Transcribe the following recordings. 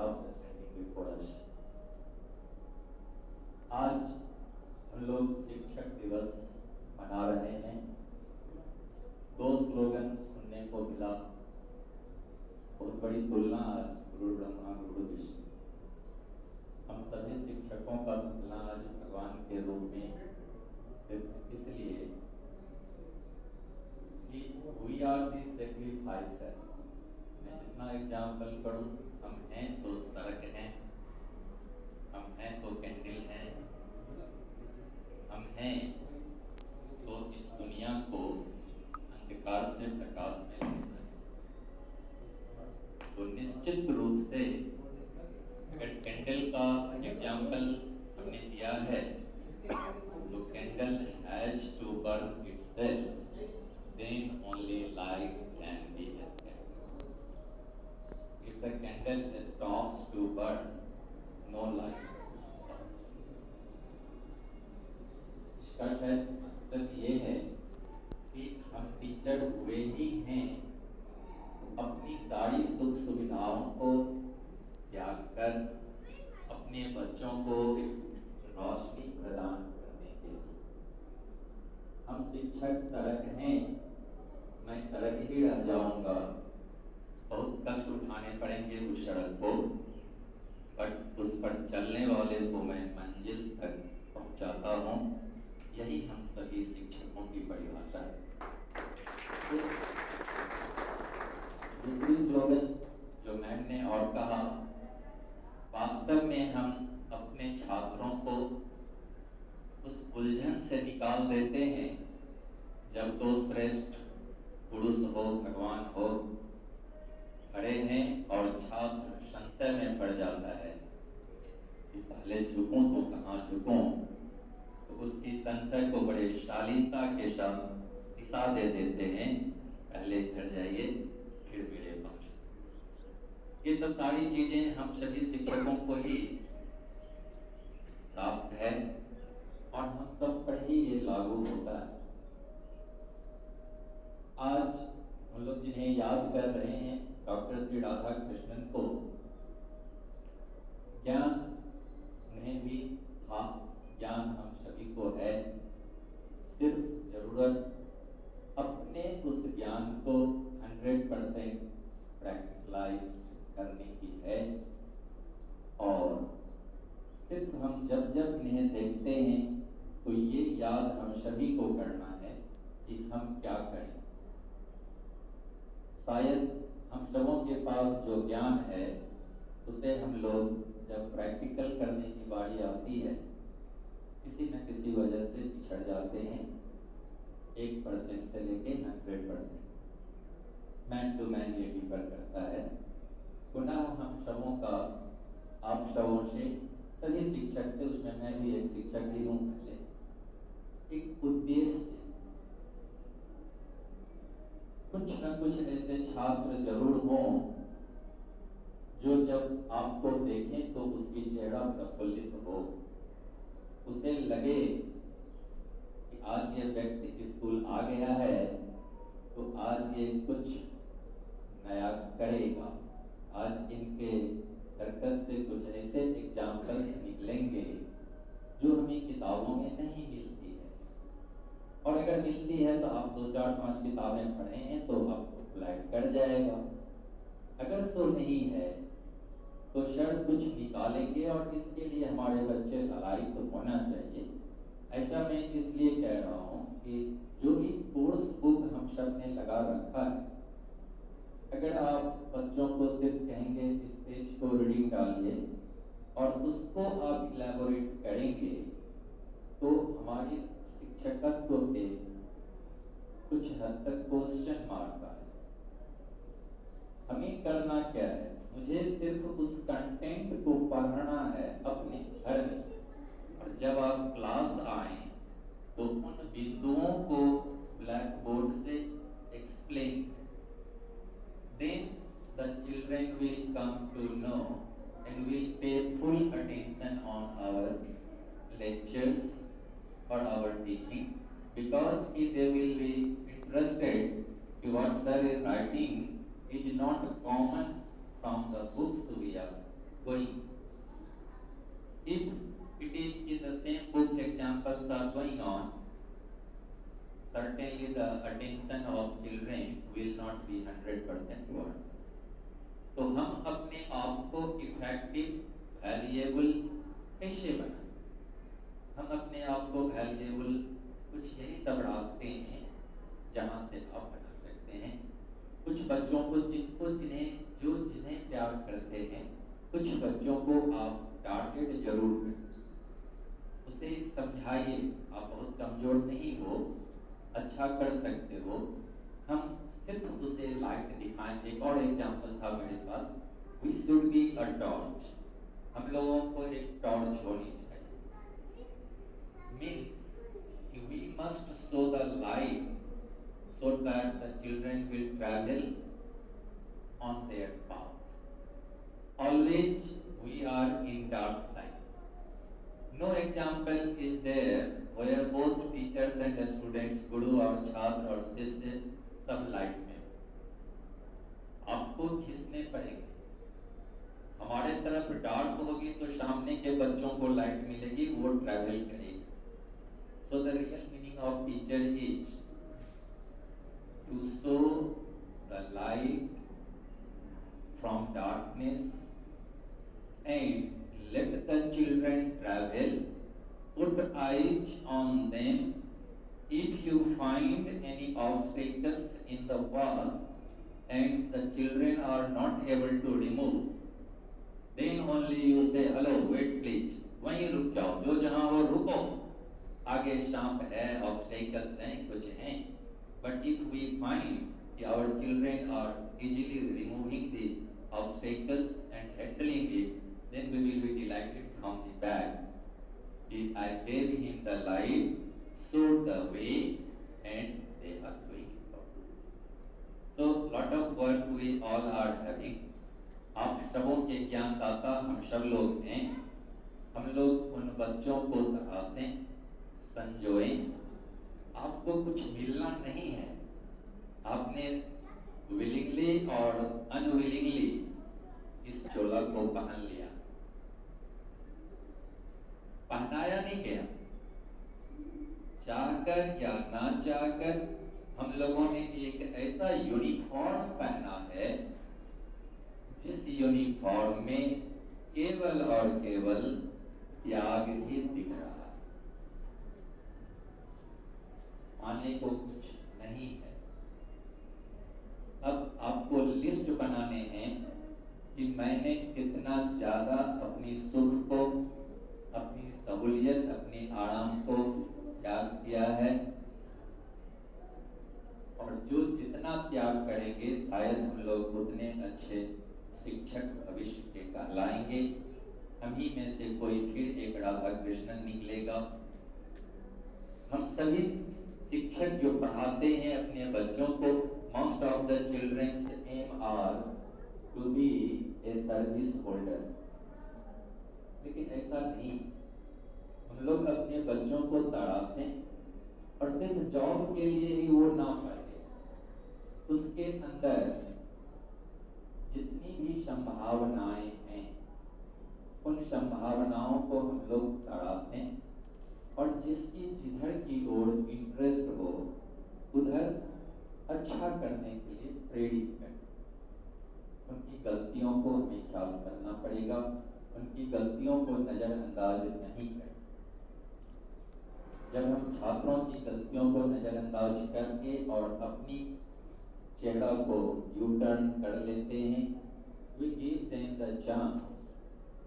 staff standing before us. आज हम लोग शिक्षक दिवस मना रहे हैं। दो स्लोगन सुनने को मिला। बहुत बड़ी तुलना आज गुरु ब्रह्मा गुरु विष्णु। हम सभी शिक्षकों का तुलना आज भगवान के रूप में सिर्फ इसलिए कि we are the sacrificer। मैं जितना एग्जाम्पल करूं, हम हैं तो सड़क हैं, हम हैं तो कैंडल हैं, हम हैं तो इस दुनिया को अंधकार से प्रकाश में लेना है। तो निश्चित रूप से अगर कैंडल का एग्जाम्पल हमने दिया है तो candle has to burn itself, then only light can be escaped. If the candle stops to burn, no light stops. इसका शायद मकसद ये है कि हम टीचर हुए ही हैं अपनी सारी सुख सुविधाओं को त्याग कर अपने बच्चों को रोशनी प्रदान करने के लिए। हम शिक्षक सड़क हैं, मैं सड़क ही रह जाऊंगा, बहुत कष्ट उठाने पड़ेंगे उस सड़क को, बट उस पर चलने वाले को मैं मंजिल तक पहुंचाता हूं। यही हम सभी शिक्षकों की परिभाषा है। दूसरी स्लोगन जो मैम ने और कहा, वास्तव में हम अपने छात्रों को उस उलझन से निकाल देते हैं जब दो श्रेष्ठ पुरुष हो, भगवान हो, खड़े हैं और छात्र संशय में पड़ जाता है कि पहले झुकूं तो कहाँ झुकूं, तो उसकी संशय को बड़े शालीनता के साथ दिशा दे देते हैं, पहले इधर जाइए फिर मेरे पक्ष। ये सब सारी चीजें हम सभी शिक्षकों को ही प्राप्त है और हम सब पर ही ये लागू होता है। आज हम लोग जिन्हें याद कर रहे हैं, डॉक्टर श्री राधाकृष्णन को, ज्ञान उन्हें भी था, ज्ञान हम सभी को है, सिर्फ जरूरत अपने उस ज्ञान को 100% प्रैक्टिकलाइज करने की है। और सिर्फ हम जब जब इन्हें देखते हैं तो ये याद हम सभी को करना है कि हम क्या करें। शायद हम सबों के पास जो ज्ञान है उसे हम लोग जब प्रैक्टिकल करने की बारी आती है किसी न किसी वजह से पिछड़ जाते हैं। 1% से लेके 100% मैन टू मैन ये डिफर करता है। पुनः हम सबों का, आप सबों से, सभी शिक्षक से, उसमें मैं भी एक शिक्षक ही हूँ पहले, एक उद्देश्य, कुछ न कुछ ऐसे छात्र जरूर हों जो जब आपको देखें तो उसकी चेहरा प्रफुल्लित हो, उसे लगे कि आज ये व्यक्ति स्कूल आ गया है तो आज ये कुछ नया करेगा, आज इनके सर्कस से कुछ ऐसे एग्जाम्पल्स निकलेंगे जो हमें किताबों में नहीं मिलती है। और अगर मिलती है तो आप 2, 4, 5 किताबें पढ़े हैं तो आपको फ्लैट कर जाएगा। अगर सो नहीं है तो शायद कुछ निकालेंगे और इसके लिए हमारे बच्चे लड़ाई तो होना चाहिए। ऐसा मैं इसलिए कह रहा हूँ कि जो भी कोर्स बुक हम सब ने लगा रखा है, अगर आप बच्चों को सिर्फ कहेंगे इस पेज को रीडिंग डालिए और उसको आप इलेबोरेट करेंगे तो हमारी शिक्षकत्व पे कुछ हद तक क्वेश्चन मार्क है। हमें करना क्या है? मुझे सिर्फ उस कंटेंट को पढ़ना है अपने घर में, और जब आप क्लास आए तो उन बिंदुओं को ब्लैक बोर्ड से explain, then the children will come to know and will pay full attention on our lectures or our teaching, because if they will be interested what sir is writing is not common from the books we have going. If it is in the same book examples are going on, certainly the attention of children will not be 100% towards us. तो हम अपने आप को effective valuable कैसे बनाएं? हम अपने आप को वैल्यूएबल कुछ यही सब रास्ते हैं जहां से आप बना सकते हैं। कुछ बच्चों को जिन्हें प्यार करते हैं, कुछ बच्चों को आप टारगेट जरूर करें, उसे समझाइए आप बहुत कमजोर नहीं हो, अच्छा कर सकते हो। हम सिर्फ उसे लाइट दिखाएं। एक और एग्जाम्पल था मेरे पास, we should be a torch. हम लोगों को एक टॉर्च होनी चाहिए। Means we must show the light so that the children will travel on their path. Always we are in dark side. No example is there where both teachers and students, guru और छात्र और शिष्य सब light में। आपको घिसने पड़ेंगे। हमारे तरफ डार्क होगी तो सामने के बच्चों को लाइट मिलेगी, वो ट्रैवल करेगी। So the real meaning of teacher is to show the light from darkness and let the children travel. Put eyes on them. If you find any obstacles in the path and the children are not able to remove, then only you say, hello, wait please. वहीं रुक जाओ, जो जहां हो रुको। आगे सांप है, ऑब्स्टेकल्स हैं, कुछ हैं। But if we find our children are easily removing the obstacles and handling it, then we will be delighted from the back. I gave him the light, showed the way, and they are doing it. So, lot of work we all are having. आप सबों के ज्ञानदाता हम सब लोग हैं। हम लोग उन बच्चों को तराशें, संजोएं। आपको कुछ मिलना नहीं है। आपने विलिंगली और अनविलिंगली इस चोला को पहन लिया, पहनाया नहीं गया। चाहकर या ना चाहकर हम लोगों ने एक ऐसा यूनिफॉर्म पहना है जिस यूनिफॉर्म में केवल और केवल त्याग ही दिख रहा है, आने को कुछ नहीं है। अब आपको लिस्ट बनाने हैं कि मैंने कितना ज्यादा अपनी सुख को, अपनी सहूलियत, अपनी आराम को त्याग किया है, और जो जितना त्याग करेंगे शायद हम लोग उतने अच्छे शिक्षक भविष्य के कहलाएंगे। हम ही में से कोई फिर एक राधा कृष्णन निकलेगा। हम सभी शिक्षक जो पढ़ाते हैं अपने बच्चों को, most of the children's aim are to be a service holder, लेकिन ऐसा नहीं। हम लोग अपने बच्चों को तराशें और सिर्फ जॉब के लिए ही वो ना पढ़े, उसके अंदर जितनी भी संभावनाएं हैं उन संभावनाओं को हम लोग तराशें और जिसकी जिधर की ओर इंटरेस्ट हो उधर अच्छा करने के लिए प्रेरित करें। उनकी गलतियों को हमें ख्याल करना पड़ेगा, उनकी गलतियों को नजरअंदाज नहीं करें। जब हम छात्रों की गलतियों को नजरअंदाज करके और अपनी चेहरा को यू टर्न कर लेते हैं, we give them the chance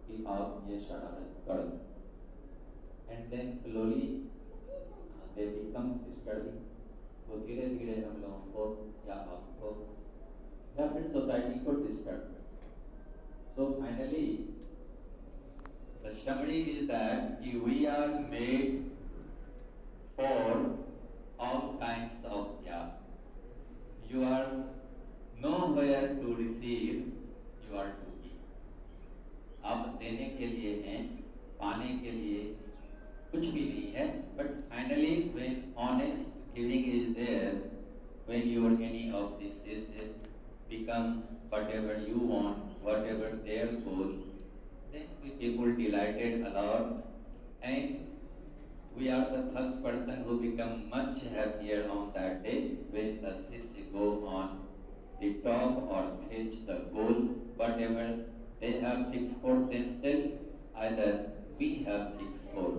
कि आप ये शरारत कर दो, and then slowly they become disturbing. वो धीरे धीरे हम लोगों को या आपको या फिर सोसाइटी को डिस्टर्ब करते हैं। So finally the summary is that we are made for all kinds of gyan. You are nowhere to receive, you are to give। आप देने के लिए हैं, पाने के लिए कुछ भी नहीं है। But finally, when honest giving is there, when your any of this is become whatever you want, whatever their goal, then we people delighted a lot, and we are the first person who become much happier on that day when the Sishya go on the top or reach the goal, whatever they have fixed for themselves, either we have fixed for